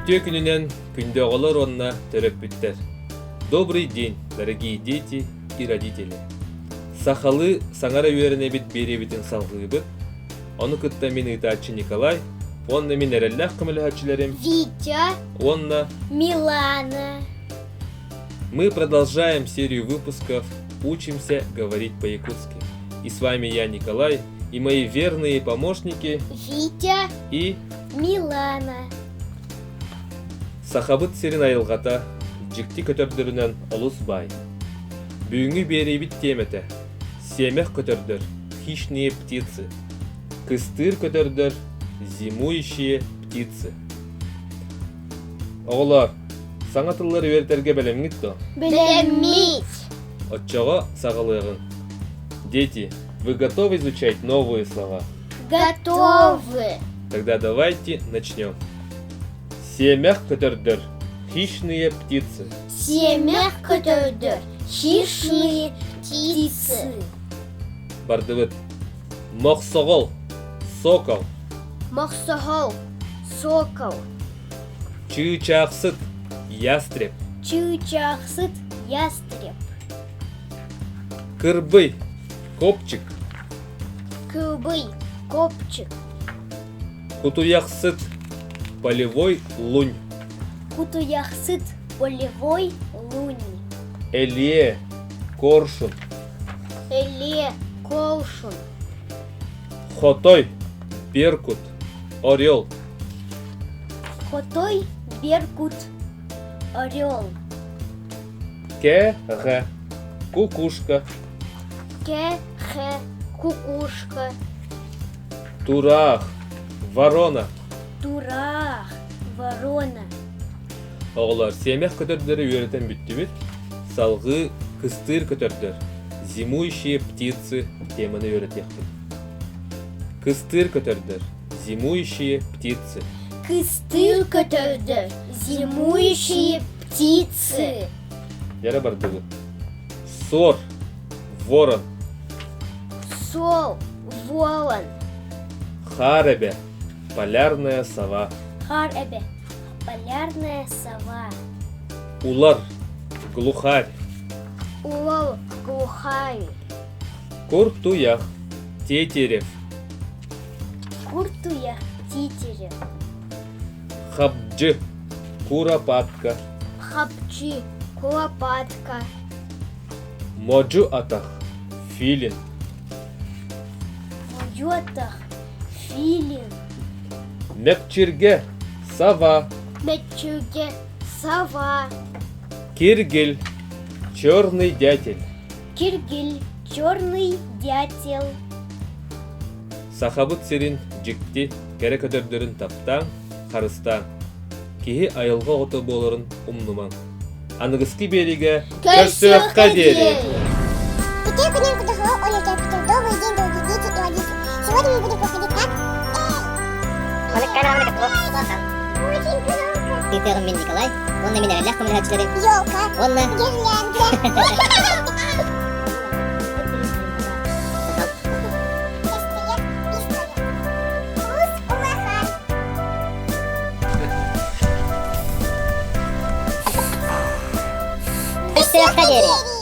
Бүттө күнүнен күндөгөлөр онна төрөппүттер. Добрый день, дорогие дети и родители. Сахалы саңара үйеріне бит беребитин салгыбыт. Оны кытта мен ытаачы Николай, онна мен эреллах кымылыхачыларым Витя, онна. Милана. Мы продолжаем серию выпусков «Учимся говорить по-якутски». И с вами я, Николай, и мои верные помощники Витя, и Милана. Сахабыт серин айылгата, жикти көтөрдөрүнөн олус бай. Бүгүнгү беребит темете. Семех көтөрдөр, хищные птицы. Кыстыр көтөрдөр, зимующие птицы. Оголор, саңа тыллары вертерге белемгитто. Белемит. Отчого сагалыгын. Дети, вы готовы изучать новые слова? Готовы. Тогда давайте начнем. Семех көтөрдөр, хищные птицы. Семех көтөрдөр, хищные птицы. Бардыбыт. Моксогол, сокол. Моксогол, сокол. Чычаксыт, ястреб. Чучахсыт, ястреб. Кырбый, копчик. Кубый, копчик. Кутуяксыт, полевой лунь. Кутуяхсыт, полевой лунь. Элье, коршун. Эле, колшун. Хотой, беркут, орел. Хотой, беркут, орел. Ке-ге, кукушка. Ке-хе, кукушка. Турах, ворона. Турах, ворона. Оғылар, семех көтөрдөрү үйрөтен бүттүбүт. Салгы, кыстыр көтөрдөр. Зимующие птицы теманы үйрөтекпит. Кыстыр көтөрдөр, зимующие птицы. Кыстыр көтөрдөр, зимующие птицы. Яра бардыгы. Сор, ворон. Сол, ворон. Харебе, полярная сова. Харебе, полярная сова. Улар, глухарь. Улол, глухарь. Куртуях, тетерев. Куртуя, титерев. Хабджи, куропатка. Хапчи, куропатка. Моджу атах, филин. Мойотах, филин. Мекчирге, сова. Мечуге, сова. Киргель, черный дятел. Киргиль, черный дятел. Сахабыт серин жикти кере көтөрдөрүн таптаң, харыстаң. Кихи айылга ото болорун умнумаң. Аныгыски бериге Көрсөккө дери. Питер Кунин Кудахо, Оля Капитал, добрый день, дорогие дети и родители. Сегодня мы будем проходить как? Очень громко. Питер мен Николай, онна мен эреллах кымылыхачыларым. Ёлка. Онна. Гирлянда. Эстея, история. Ус улахан. Көрсөккө дери.